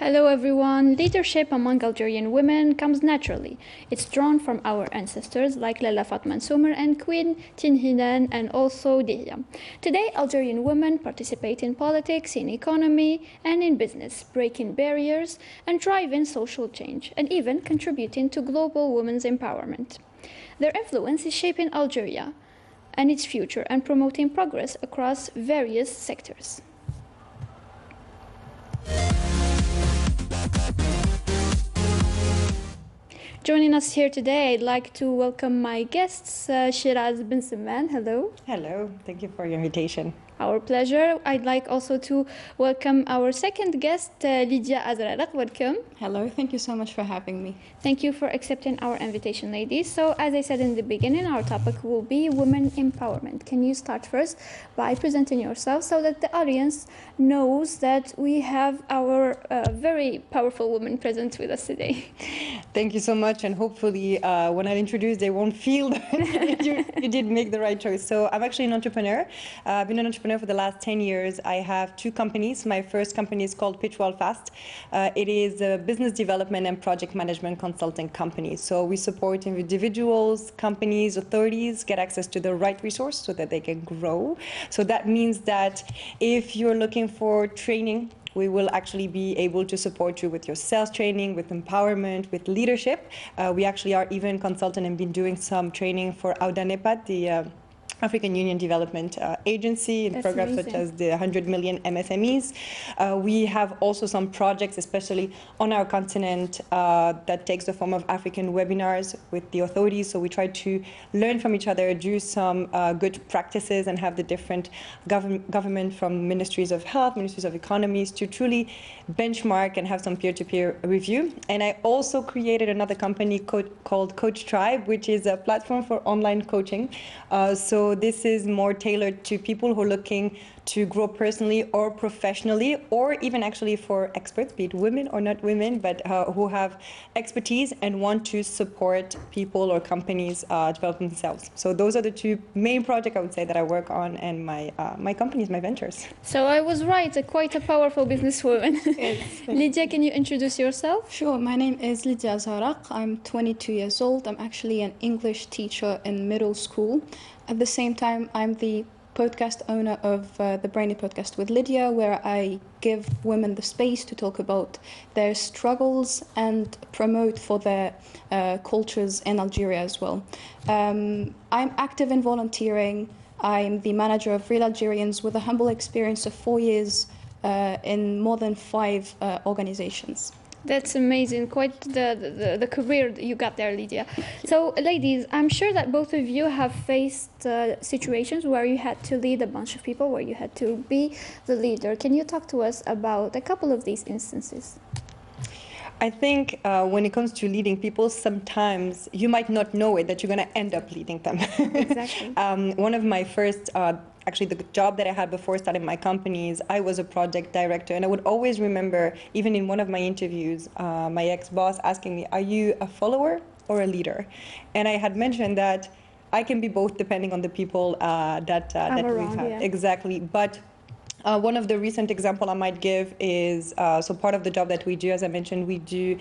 Hello everyone. Leadership among Algerian women comes naturally. It's drawn from our ancestors like Lalla Fatma Soumer and Queen Tinhinan and also Dihya. Today, Algerian women participate in politics, in economy, and in business, breaking barriers and driving social change, and even contributing to global women's empowerment. Their influence is shaping Algeria and its future and promoting progress across various sectors. Joining us here today, I'd like to welcome my guests, Shiraz bin Salman. Hello. Hello, thank you for your invitation. Our pleasure. I'd like also to welcome our second guest, Lydia Azraraq. Welcome. Hello, thank you so much for having me. Thank you for accepting our invitation, ladies. So, as I said in the beginning, our topic will be women empowerment. Can you start first by presenting yourself so that the audience knows that we have our very powerful woman present with us today? Thank you so much, and hopefully when I introduce, they won't feel that you did make the right choice. So I'm actually an entrepreneur. I've been an entrepreneur for the last 10 years. I have two companies. My first company is called Pitch Well Fast. It is a business development and project management consulting company. So we support individuals, companies, authorities get access to the right resource so that they can grow. So that means that if you're looking for training, we will actually be able to support you with your sales training, with empowerment, with leadership. We actually are even consultant and been doing some training for AUDA-NEPAD, the African Union Development Agency in programs such as the 100 million MSMEs. We have also some projects, especially on our continent, that takes the form of African webinars with the authorities. So we try to learn from each other, do some good practices, and have the different government from ministries of health, ministries of economies to truly benchmark and have some peer-to-peer review. And I also created another company called Coach Tribe, which is a platform for online coaching. So this is more tailored to people who are looking to grow personally or professionally, or even actually for experts, be it women or not women, but who have expertise and want to support people or companies develop themselves. So those are the two main projects I would say that I work on, and my companies, my ventures. So I was right, quite a powerful businesswoman. Yes. Lydia, can you introduce yourself? Sure, my name is Lydia Azraraq. I'm 22 years old. I'm actually an English teacher in middle school. At the same time, I'm the podcast owner of the Brainy Podcast with Lydia, where I give women the space to talk about their struggles and promote for their cultures in Algeria as well. I'm active in volunteering. I'm the manager of Real Algerians with a humble experience of 4 years in more than 5 organizations. That's amazing. Quite the career you got there, Lydia. So, ladies, I'm sure that both of you have faced situations where you had to lead a bunch of people, where you had to be the leader. Can you talk to us about a couple of these instances? I think when it comes to leading people, sometimes you might not know it, that you're going to end up leading them. Exactly. One of my first actually, the job that I had before starting my companies, I was a project director, and I would always remember, even in one of my interviews, my ex-boss asking me, "Are you a follower or a leader?" And I had mentioned that I can be both, depending on the people that we've had. Yeah. Exactly, but. One of the recent example I might give is, so part of the job that we do, as I mentioned, we do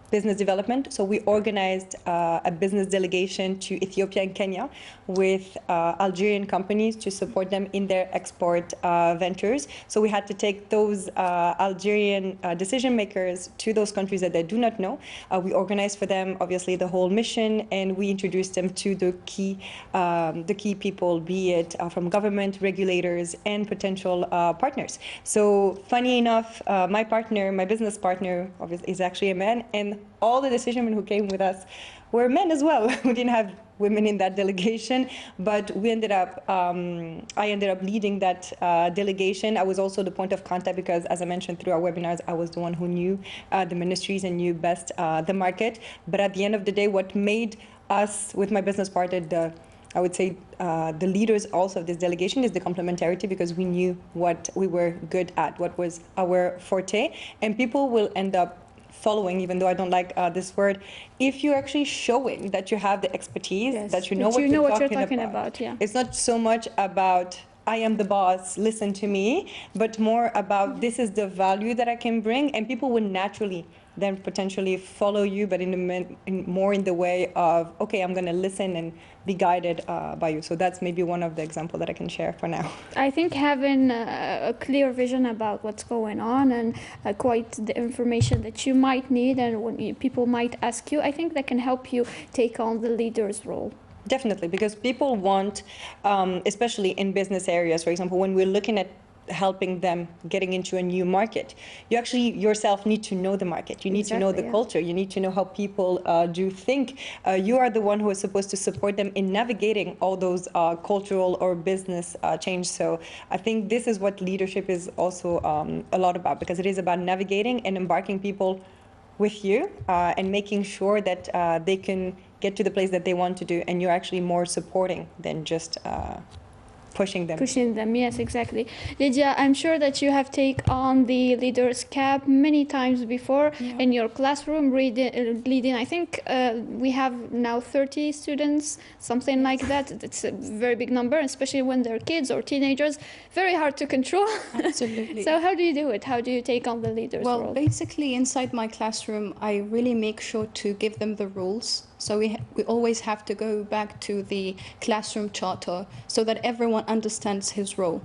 business development. So we organized a business delegation to Ethiopia and Kenya with Algerian companies to support them in their export ventures. So we had to take those Algerian decision makers to those countries that they do not know. We organized for them, obviously, the whole mission, and we introduced them to the key people, be it from government, regulators, and potential partners. So funny enough, my business partner, obviously, is actually a man, and all the decision who came with us were men as well. We didn't have women in that delegation, but we ended up, I ended up leading that delegation. I was also the point of contact because, as I mentioned through our webinars, I was the one who knew the ministries and knew best the market. But at the end of the day, what made us, with my business partner, I would say the leaders also of this delegation is the complementarity, because we knew what we were good at, what was our forte, and people will end up following, even though I don't like this word, if you're actually showing that you have the expertise, Yes. that you know what you're talking about. Yeah. It's not so much about I am the boss, listen to me, but more about this is the value that I can bring, and people would naturally then potentially follow you, but more in the way of, okay, I'm going to listen and be guided by you. So that's maybe one of the examples that I can share for now. I think having a clear vision about what's going on and quite the information that you might need and when people might ask you, I think that can help you take on the leader's role. Definitely, because people want, especially in business areas, for example, when we're looking at helping them getting into a new market, you actually yourself need to know the market. You need to know the culture. You need to know how people do think. You are the one who is supposed to support them in navigating all those cultural or business change. So I think this is what leadership is also a lot about, because it is about navigating and embarking people with you and making sure that they can get to the place that they want to do, and you're actually more supporting than just pushing them. Yes, exactly. Lydia, I'm sure that you have taken on the leader's cap many times before in your classroom, leading, I think we have now 30 students, something like that. It's a very big number, especially when they're kids or teenagers. Very hard to control. Absolutely. So how do you do it? How do you take on the leader's role? Well, basically, inside my classroom, I really make sure to give them the rules. So we always have to go back to the classroom charter so that everyone understands his role.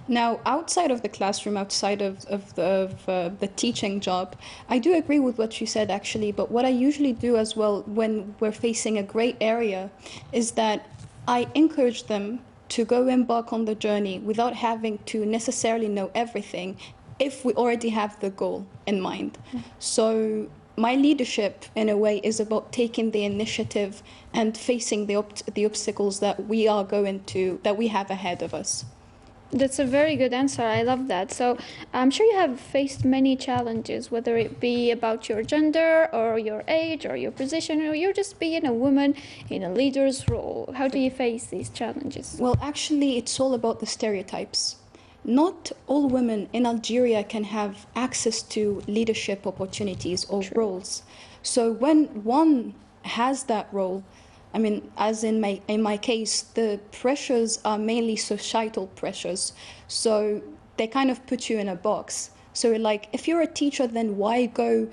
Now, outside of the classroom, outside of the teaching job, I do agree with what you said, actually. But what I usually do as well when we're facing a gray area is that I encourage them to go embark on the journey without having to necessarily know everything if we already have the goal in mind. So my leadership, in a way, is about taking the initiative and facing the obstacles that we have ahead of us. That's a very good answer. I love that. So I'm sure you have faced many challenges, whether it be about your gender or your age or your position, or you're just being a woman in a leader's role. How do you face these challenges? Well, actually, it's all about the stereotypes. Not all women in Algeria can have access to leadership opportunities or roles. So when one has that role, I mean, as in my case, the pressures are mainly societal pressures. So they kind of put you in a box. So like, if you're a teacher, then why go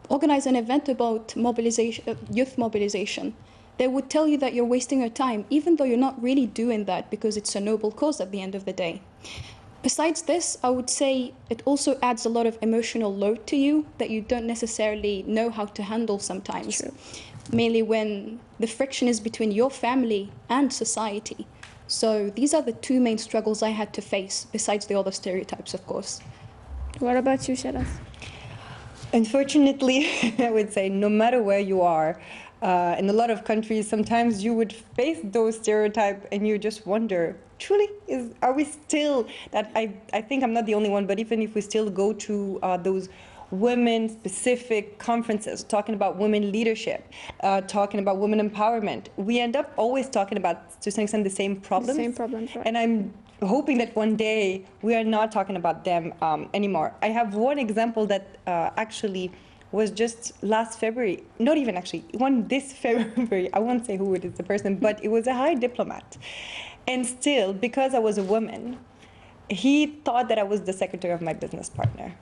organize an event about mobilization, youth mobilization? They would tell you that you're wasting your time, even though you're not really doing that because it's a noble cause at the end of the day. Besides this, I would say it also adds a lot of emotional load to you that you don't necessarily know how to handle sometimes. True. Mainly when the friction is between your family and society. So these are the two main struggles I had to face, besides the other stereotypes, of course. What about you, Sharaz? Unfortunately, I would say no matter where you are, in a lot of countries, sometimes you would face those stereotypes and you just wonder, truly, are we still, that I think I'm not the only one, but even if we still go to those women-specific conferences, talking about women leadership, talking about women empowerment, we end up always talking about, to some extent, the same problems. The same problems, right. And I'm hoping that one day we are not talking about them anymore. I have one example that actually was just last February, not even actually, this February, I won't say who it is, the person, but it was a high diplomat. And still, because I was a woman, he thought that I was the secretary of my business partner,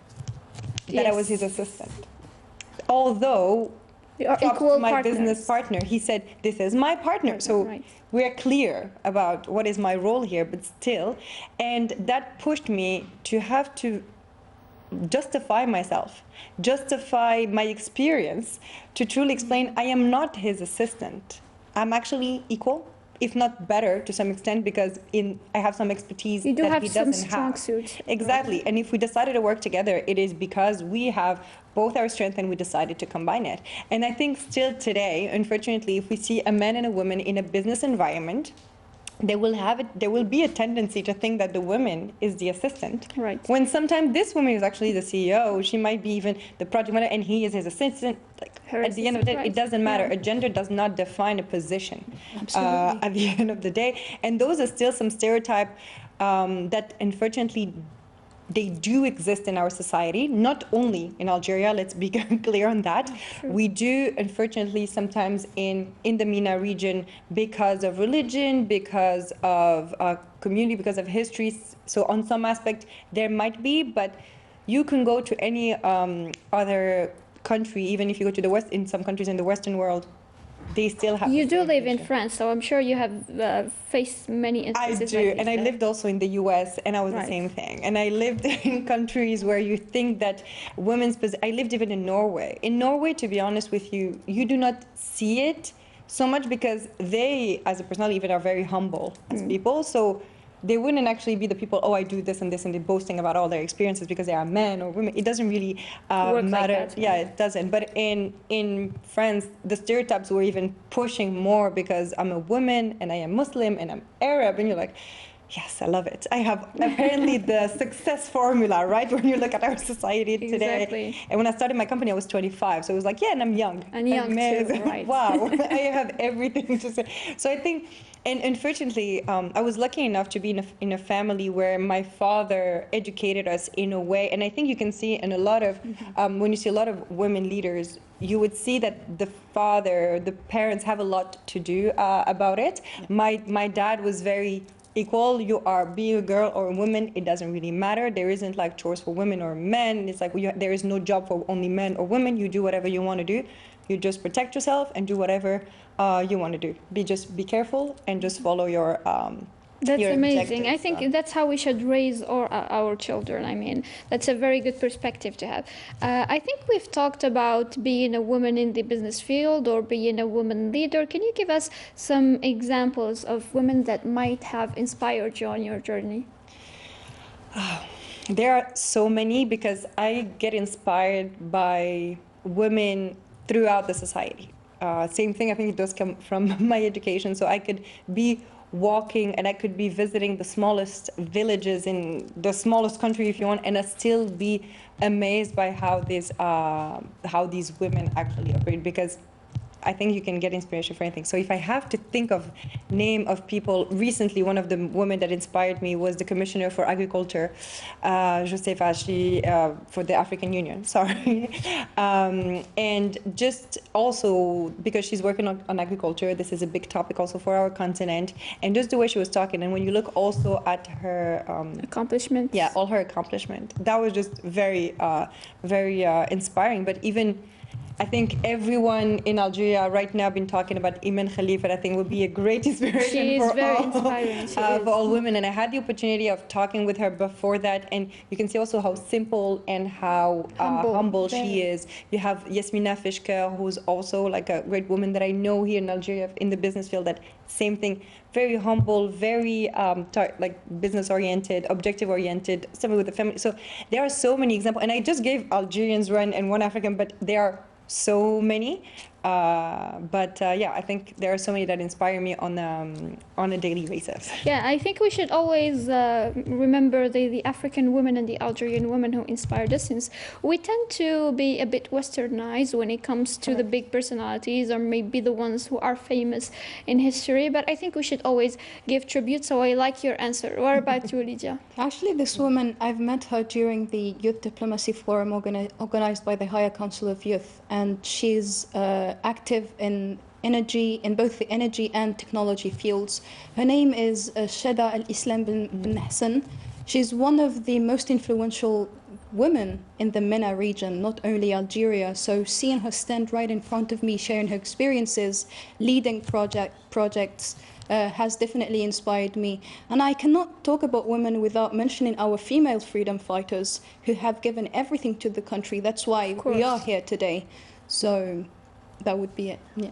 that I was his assistant. Although, equal my partners. business partner, he said, this is my partner. So we're clear about what is my role here, but still. And that pushed me to have to justify myself, justify my experience, to truly explain I am not his assistant. I'm actually equal, if not better to some extent, because I have some expertise that he doesn't have. You do have some strong suits. Exactly. And if we decided to work together, it is because we have both our strength and we decided to combine it. And I think still today, unfortunately, if we see a man and a woman in a business environment, there will be a tendency to think that the woman is the assistant. Right. When sometimes this woman is actually the CEO, she might be even the project manager, and he is his assistant. At the end of the day, it doesn't matter. A gender does not define a position. At the end of the day. And those are still some stereotype that unfortunately they do exist in our society, not only in Algeria, let's be clear on that. We do, unfortunately, sometimes in the MENA region, because of religion, because of community, because of history. So on some aspect, there might be, but you can go to any other country, even if you go to the West, in some countries in the Western world, they still have. You do live in France, so I'm sure you have faced many instances. I do, like and I lived also in the US, and I was Right. the same thing. And I lived in countries where you think that I lived even in Norway. In Norway, to be honest with you, you do not see it so much because they, as a personality, even are very humble as people. So they wouldn't actually be the people, oh, I do this and this, and they're boasting about all their experiences because they are men or women. It doesn't really Work like matter. that, Yeah, yeah. it doesn't. But in France, the stereotypes were even pushing more because I'm a woman and I am Muslim and I'm Arab, and you're like, yes, I love it. I have apparently the success formula, right? When you look at our society today. Exactly. And when I started my company, I was 25. So it was like, yeah, and I'm young. And young married. too, right. Wow, I have everything to say. So I think, and unfortunately, I was lucky enough to be in a family where my father educated us in a way. And I think you can see in a lot of, when you see a lot of women leaders, you would see that the parents have a lot to do about it. Yeah. My dad was very equal. You are being a girl or a woman, it doesn't really matter. There isn't like chores for women or men. It's like there is no job for only men or women. You do whatever you want to do. You just protect yourself and do whatever you want to do. Be careful and just follow your That's your amazing. I objectives, think that's how we should raise our children. I mean, that's a very good perspective to have. I think we've talked about being a woman in the business field or being a woman leader. Can you give us some examples of women that might have inspired you on your journey? There are so many because I get inspired by women throughout the society. Same thing, I think it does come from my education. So I could be walking and I could be visiting the smallest villages in the smallest country, if you want, and I still be amazed by how these women actually operate, because I think you can get inspiration for anything. So if I have to think of name of people, recently one of the women that inspired me was the Commissioner for Agriculture, Josefa, for the African Union, sorry. And just also because she's working on agriculture, this is a big topic also for our continent, and just the way she was talking, and when you look also at her Accomplishments. yeah, all her accomplishment, that was just very, very inspiring. But even I think everyone in Algeria right now been talking about Iman Khalifa. I think would be a great inspiration She is for very all, inspiring. for all women. And I had the opportunity of talking with her before that, and you can see also how simple and how humble she is. You have Yasmina Fishker, who's also like a great woman that I know here in Algeria in the business field. That same thing, very humble, very like business oriented, objective oriented, somebody with a family. So there are so many examples, and I just gave Algerians one and one African, but there are so many, yeah, I think there are so many that inspire me on a daily basis. Yeah, I think we should always remember the African women and the Algerian women who inspired us, since we tend to be a bit westernized when it comes to the big personalities or maybe the ones who are famous in history. But I think we should always give tribute, so I like your answer. What about you, Lydia? Actually, this woman, I've met her during the Youth Diplomacy Forum organized by the Higher Council of Youth, and she's active in both the energy and technology fields. Her name is Shada Al-Islam bin Hassan. She's one of the most influential women in the MENA region, not only Algeria. So seeing her stand right in front of me, sharing her experiences, leading projects, has definitely inspired me. And I cannot talk about women without mentioning our female freedom fighters who have given everything to the country. That's why we are here today. So that would be it. Yeah.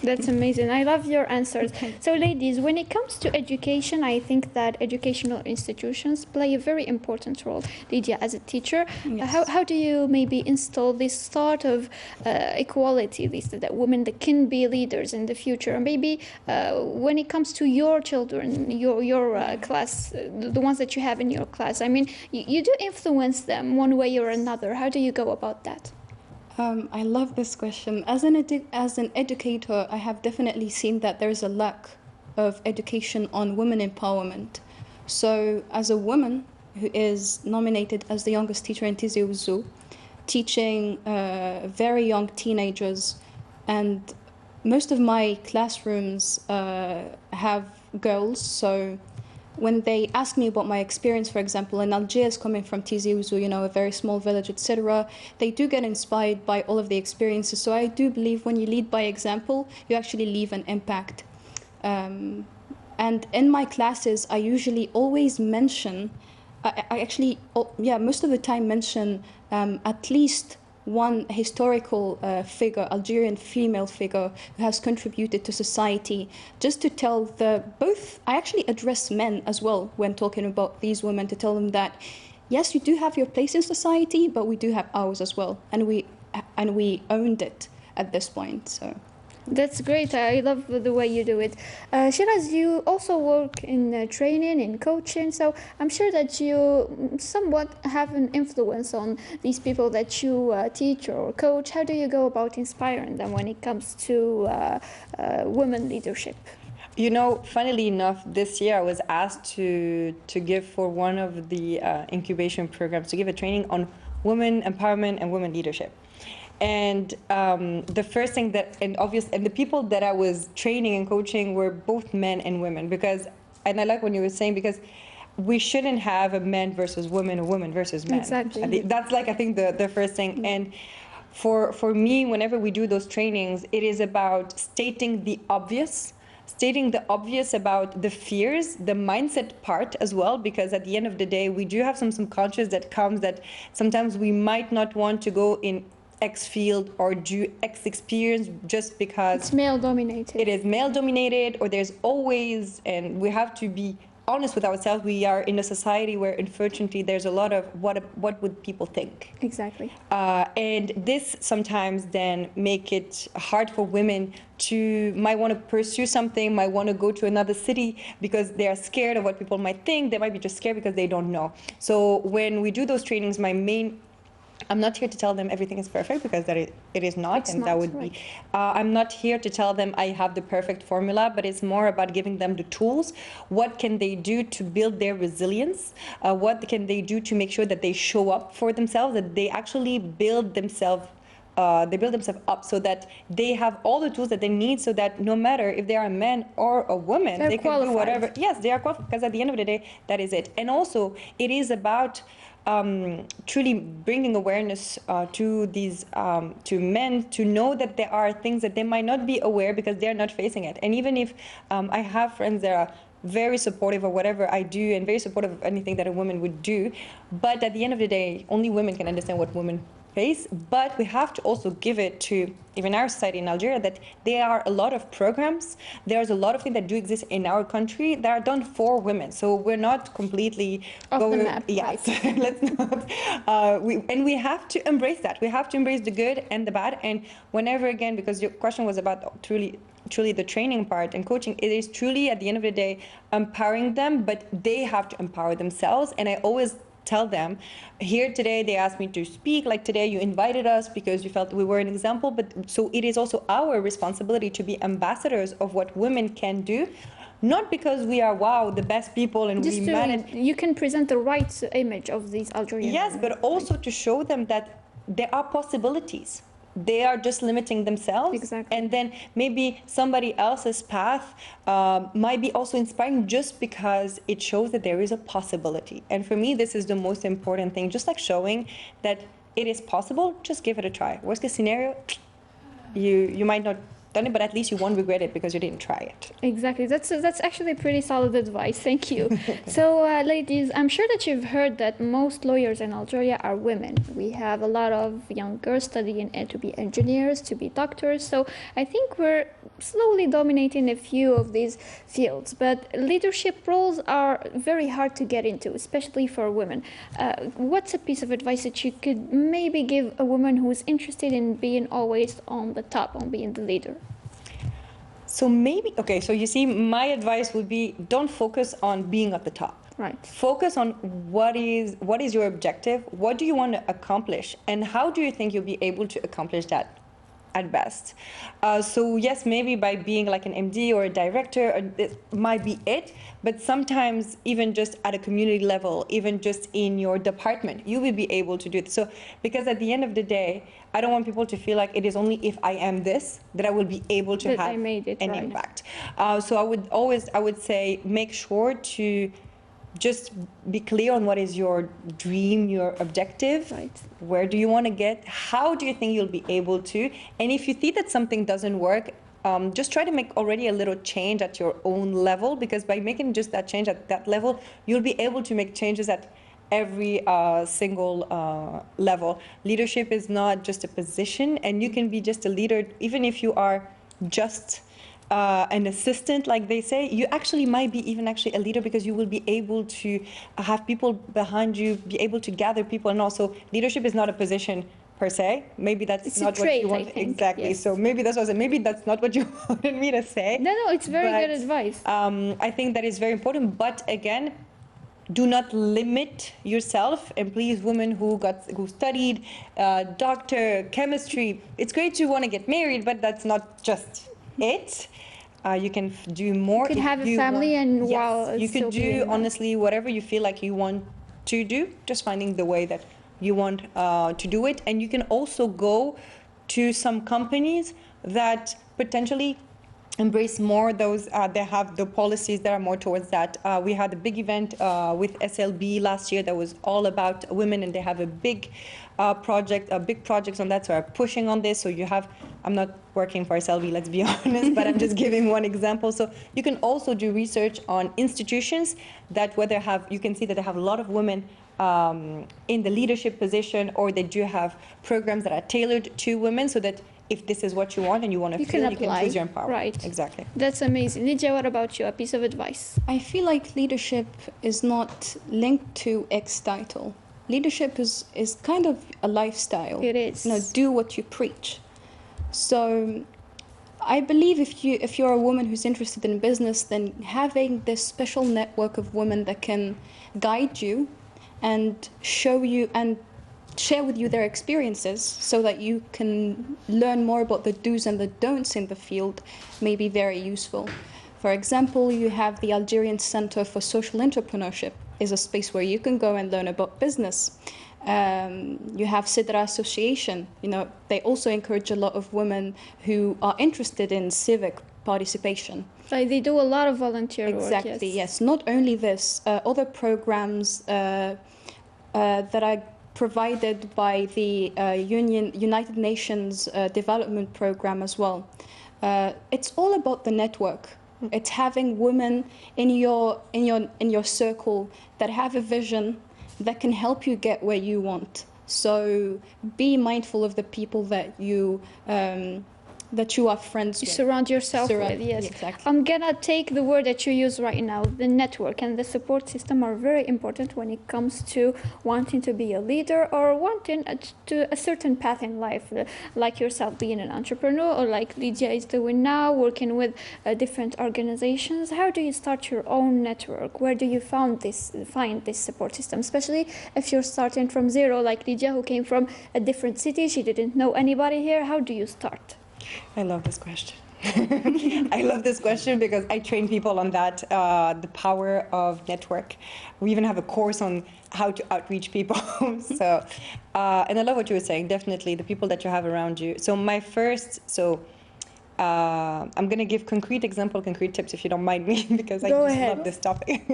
That's amazing. I love your answers. So, ladies, when it comes to education, I think that educational institutions play a very important role. Lydia, as a teacher, Yes. how do you maybe instill this thought of equality, that women that can be leaders in the future? And maybe when it comes to your children, your class, the ones that you have in your class, I mean, you do influence them one way or another. How do you go about that? I love this question. As an educator, I have definitely seen that there's a lack of education on women empowerment. So as a woman who is nominated as the youngest teacher in Tizi Ouzou, teaching very young teenagers, and most of my classrooms have girls, so when they ask me about my experience, for example, in Algiers, coming from Tizi Ouzou, you know, a very small village, etc., they do get inspired by all of the experiences. So I do believe when you lead by example, you actually leave an impact. And in my classes, I usually always mention, I actually, most of the time mention at least one historical figure, Algerian female figure, who has contributed to society, just to tell I actually address men as well when talking about these women, to tell them that, yes, you do have your place in society, but we do have ours as well, and we owned it at this point, so. That's great. I love the way you do it. Shiraz, you also work in training, in coaching, so I'm sure that you somewhat have an influence on these people that you teach or coach. How do you go about inspiring them when it comes to women leadership? You know, funnily enough, this year I was asked to give for one of the incubation programs, to give a training on women empowerment and women leadership. And the first thing and the people that I was training and coaching were both men and women, and I like what you were saying, because we shouldn't have a man versus woman or woman versus men. Exactly. That's I think the first thing. And for me, whenever we do those trainings, it is about stating the obvious about the fears, the mindset part as well, because at the end of the day, we do have some subconscious that comes that sometimes we might not want to go in X field or do X experience just because it's male dominated. It is male dominated, or there's always, and we have to be honest with ourselves, we are in a society where unfortunately there's a lot of what would people think. Exactly. And this sometimes then make it hard for women to might want to pursue something, might want to go to another city because they are scared of what people might think. They might be just scared because they don't know. So when we do those trainings, I'm not here to tell them everything is perfect, because it is not, and that would be. I'm not here to tell them I have the perfect formula, but it's more about giving them the tools. What can they do to build their resilience? What can they do to make sure that they show up for themselves, that they actually build themselves up so that they have all the tools that they need, so that no matter if they are a man or a woman, they can do whatever. Yes, they are qualified, because at the end of the day, that is it. And also, it is about truly bringing awareness to these to men, to know that there are things that they might not be aware because they're not facing it. And even if I have friends that are very supportive of whatever I do and very supportive of anything that a woman would do, but at the end of the day, only women can understand what women face. But we have to also give it to even our society in Algeria, that there are a lot of programs, there's a lot of things that do exist in our country that are done for women. So we're not completely off the map. Yes, let's not. We have to embrace that. We have to embrace the good and the bad. And whenever, again, because your question was about truly the training part and coaching, it is truly at the end of the day empowering them, but they have to empower themselves. And I always tell them, here today they asked me to speak, like today you invited us because you felt we were an example, but so it is also our responsibility to be ambassadors of what women can do, not because we are the best people and just we manage. You can present the right image of these Algerian women, but also to show them that there are possibilities. They are just limiting themselves. Exactly. And then maybe somebody else's path might be also inspiring just because it shows that there is a possibility. And for me, this is the most important thing, just like showing that it is possible, just give it a try. Worst case scenario, you might not done it, but at least you won't regret it because you didn't try it. Exactly. That's actually pretty solid advice. Thank you. So, ladies, I'm sure that you've heard that most lawyers in Algeria are women. We have a lot of young girls studying to be engineers, to be doctors. So I think we're slowly dominating a few of these fields. But leadership roles are very hard to get into, especially for women. What's a piece of advice that you could maybe give a woman who's interested in being always on the top, on being the leader? So so you see, my advice would be, don't focus on being at the top. Right. Focus on what is your objective, what do you want to accomplish, and how do you think you'll be able to accomplish that? at best. So yes, maybe by being like an MD or a director, it might be it, but sometimes even just at a community level, even just in your department, you will be able to do it. So, because at the end of the day, I don't want people to feel like it is only if I am this that I will be able to That have I made it, an right. impact. So I would say make sure to just be clear on what is your dream, your objective. Right. Where do you want to get? How do you think you'll be able to? And if you see that something doesn't work, just try to make already a little change at your own level, because by making just that change at that level, you'll be able to make changes at every single level. Leadership is not just a position, and you can be just a leader even if you are just an assistant, like they say. You actually might be even actually a leader, because you will be able to have people behind you, be able to gather people. And also, leadership is not a position per se. Maybe that's It's not a what trait, you I want. think. Exactly. Yes. So maybe that's what maybe that's not what you wanted me to say. No, it's very But, good advice. I think that is very important. But again, do not limit yourself. And please, women who studied doctor, chemistry, it's great to want to get married, but that's not just it. You can do more. You could if have a you family want. and Yes, while you still could being do that. honestly whatever you feel like you want to do. Just finding the way that you want to do it. And you can also go to some companies that potentially embrace more those, they have the policies that are more towards that. We had a big event with SLB last year that was all about women, and they have a big big projects on that, so are pushing on this. So you have, I'm not working for SLB, let's be honest, but I'm just giving one example. So you can also do research on institutions that whether you can see that they have a lot of women in the leadership position, or they do have programs that are tailored to women, so that if this is what you want and you want to feel, you can choose your empowerment. Right. Exactly. That's amazing. Lydia, what about you? A piece of advice. I feel like leadership is not linked to X title. Leadership is kind of a lifestyle. It is. You know, do what you preach. So I believe if you're a woman who's interested in business, then having this special network of women that can guide you and show you and share with you their experiences, so that you can learn more about the do's and the don'ts in the field, may be very useful. For example, you have the Algerian Center for Social Entrepreneurship, is a space where you can go and learn about business. You have Sidra Association. You know, they also encourage a lot of women who are interested in civic participation. Like they do a lot of volunteer Exactly, work. yes. Not only this, other programs that are provided by the United Nations Development Program as well. It's all about the network. It's having women in your circle that have a vision that can help you get where you want. So be mindful of the people that you are friends You with. surround yourself with, yes. Exactly. I'm gonna take the word that you use right now. The network and the support system are very important when it comes to wanting to be a leader or wanting to a certain path in life, like yourself being an entrepreneur, or like Lydia is doing now, working with different organizations. How do you start your own network? Where do you find this support system, especially if you're starting from zero, like Lydia, who came from a different city, she didn't know anybody here. How do you start? I love this question. I love this question because I train people on that, the power of network. We even have a course on how to outreach people. So, and I love what you were saying, definitely the people that you have around you. So I'm going to give concrete tips, if you don't mind me, because I just love this topic.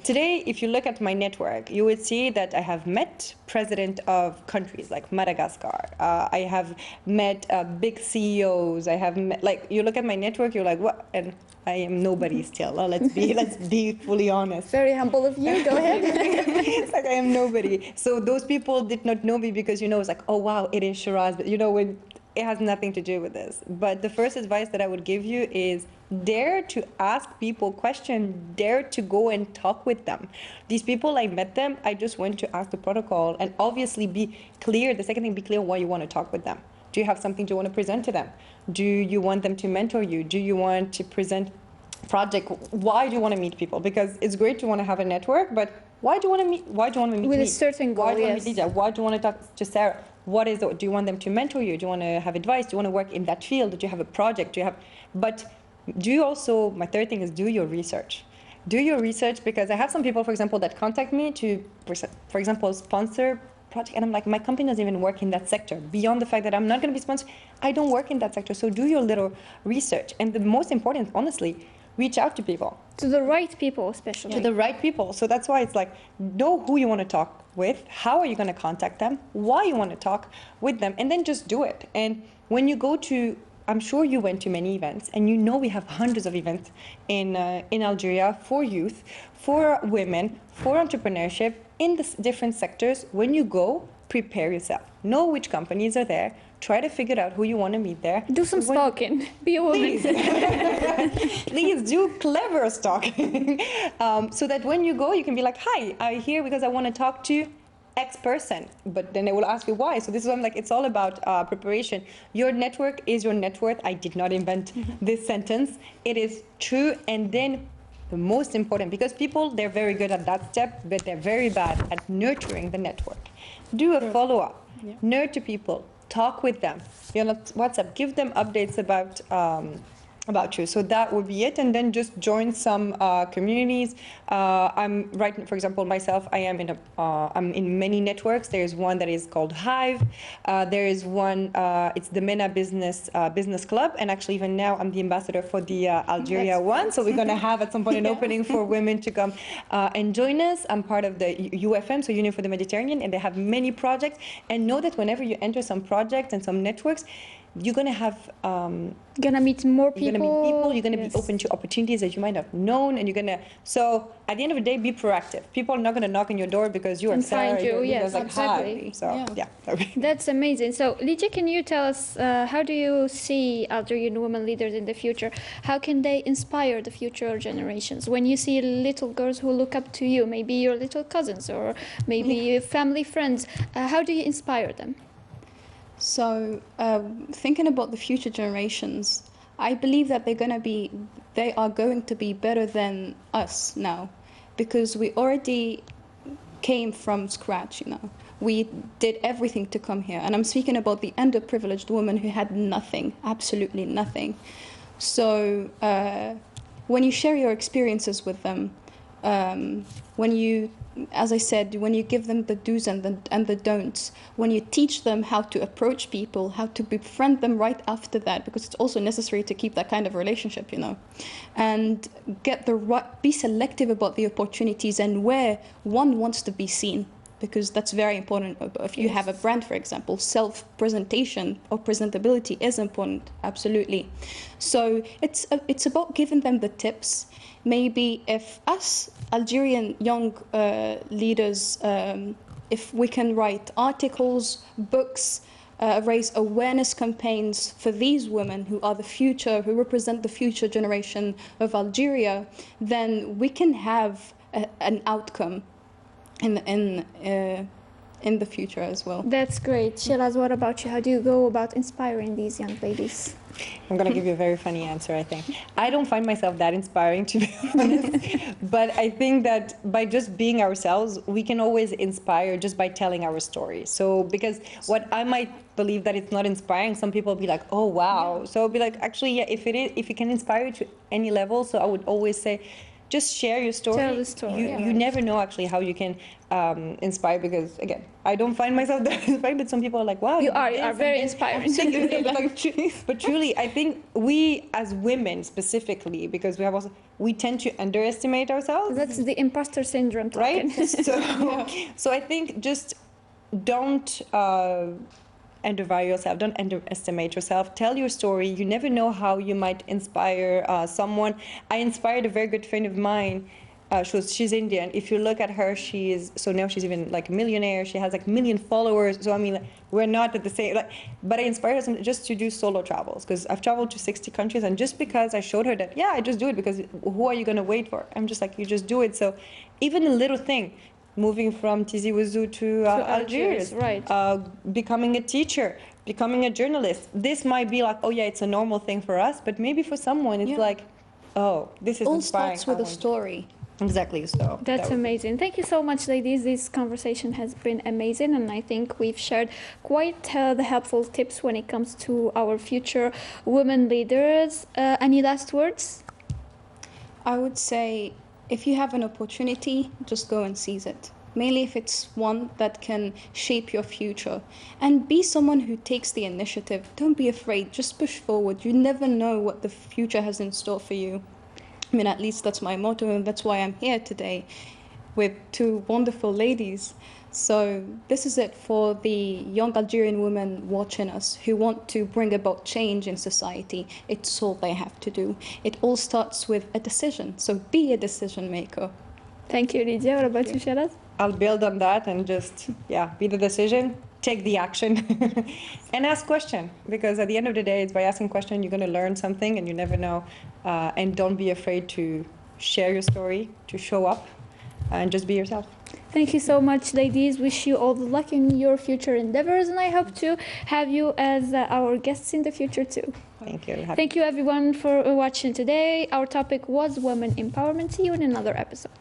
Today, if you look at my network, you would see that I have met president of countries like Madagascar. I have met big CEOs. I have met, like, you look at my network, you're like, what? And I am nobody still. Let's be fully honest. Very humble of you. Go ahead. It's like I am nobody. So those people did not know me because, it's like, oh, wow, it is Shiraz. But, when it has nothing to do with this. But the first advice that I would give you is dare to ask people questions, dare to go and talk with them. These people, I met them, I just went to ask the protocol, and obviously be clear. The second thing, be clear why you want to talk with them. Do you have something you want to present to them? Do you want them to mentor you? Do you want to present project, why do you want to meet people? Because it's great to want to have a network, but why do you want to meet? Why do you want to meet With me? a certain goal, Why do you want yes. to meet Lydia? Why do you want to talk to Sarah? What is it? Do you want them to mentor you? Do you want to have advice? Do you want to work in that field? Do you have a project? Do you have? But do you also? My third thing is do your research. Do your research, because I have some people, for example, that contact me to, for example, sponsor project, and I'm like, my company doesn't even work in that sector. Beyond the fact that I'm not going to be sponsored, I don't work in that sector. So do your little research, and the most important, honestly, reach out to people. To the right people, especially. To the right people. So that's why it's like, know who you want to talk with, how are you going to contact them, why you want to talk with them, and then just do it. And when you go to, I'm sure you went to many events, and you know we have hundreds of events in Algeria for youth, for women, for entrepreneurship, in the different sectors. When you go, prepare yourself. Know which companies are there. Try to figure out who you want to meet there. Do some stalking. Be a woman. Please do clever stalking. So that when you go, you can be like, hi, I'm here because I want to talk to X person. But then they will ask you why. So this is why I'm like, it's all about preparation. Your network is your net worth. I did not invent this sentence. It is true. And then the most important, because people, they're very good at that step, but they're very bad at nurturing the network. Do a follow-up. Yeah. Nurture people. Talk with them. You know, WhatsApp. Give them updates about you. So that would be it. And then just join some communities. I'm right, for example, myself, I'm in many networks. There's one that is called Hive. There is one, it's the MENA Business Club. And actually even now I'm the ambassador for the Algeria one. So we're going to have at some point an opening for women to come and join us. I'm part of the UFM, so Union for the Mediterranean, and they have many projects. And know that whenever you enter some projects and some networks, you're going to have gonna meet more people. You're going to meet people. You're going to be open to opportunities that you might have known, and you're going to. So at the end of the day, be proactive. People are not going to knock on your door because you are Sarah. Find you, yes, like, exactly. Hi. So yeah. That's amazing. So Lydia, can you tell us how do you see Algerian women leaders in the future? How can they inspire the future generations? When you see little girls who look up to you, maybe your little cousins or maybe family friends, how do you inspire them? So, thinking about the future generations, I believe that they are going to be better than us now, because we already came from scratch, you know. We did everything to come here. And I'm speaking about the underprivileged woman who had nothing, absolutely nothing. So, when you share your experiences with them, when you, as I said, when you give them the do's and the don'ts, when you teach them how to approach people, how to befriend them right after that, because it's also necessary to keep that kind of relationship, you know, and be selective about the opportunities and where one wants to be seen, because that's very important. If you have a brand, for example, self-presentation or presentability is important, absolutely. So it's about giving them the tips. Maybe if us Algerian young leaders, if we can write articles, books, raise awareness campaigns for these women who are the future, who represent the future generation of Algeria, then we can have an outcome in the future as well. That's great. Shiraz, what about you? How do you go about inspiring these young ladies? I'm going to give you a very funny answer, I think. I don't find myself that inspiring, to be honest. But I think that by just being ourselves, we can always inspire just by telling our story. So, because what I might believe that it's not inspiring, some people will be like, oh, wow. Yeah. So I'll be like, actually, yeah, if it can inspire you to any level, so I would always say, just share your story. Tell the story. You never know actually how you can inspire, because again, I don't find myself that inspired, but some people are like, wow. You are very inspiring. But truly, I think we as women specifically, because we tend to underestimate ourselves. That's the imposter syndrome talking. Right? So I think just don't undervalue yourself, don't underestimate yourself, tell your story. You never know how you might inspire someone. I inspired a very good friend of mine. She's Indian. If you look at her, now she's even like a millionaire. She has like 1 million followers. So I mean, like, we're not at the same, but I inspired her just to do solo travels, because I've traveled to 60 countries, and just because I showed her that, yeah, I just do it, because who are you going to wait for? I'm just like, you just do it. So even a little thing, moving from Tizi Ouzou to Algiers, right. Becoming a teacher, becoming a journalist. This might be like, oh yeah, it's a normal thing for us, but maybe for someone it's like, Oh, this is All inspiring. starts with I a want- story. Exactly. So That's that would- amazing. Thank you so much, ladies. This conversation has been amazing, and I think we've shared quite the helpful tips when it comes to our future women leaders. Any last words? I would say if you have an opportunity, just go and seize it. Mainly if it's one that can shape your future. And be someone who takes the initiative. Don't be afraid, just push forward. You never know what the future has in store for you. I mean, at least that's my motto, and that's why I'm here today with two wonderful ladies. So, this is it for the young Algerian women watching us who want to bring about change in society. It's all they have to do. It all starts with a decision. So, be a decision maker. Thank you, Lydia. What about you, Shiraz? I'll build on that and just, be the decision, take the action, and ask question. Because at the end of the day, it's by asking question you're going to learn something, and you never know. And don't be afraid to share your story, to show up, and just be yourself. Thank you so much, ladies. Wish you all the luck in your future endeavors, and I hope to have you as our guests in the future too. Thank you. Thank you, everyone, for watching today. Our topic was women empowerment. See you in another episode.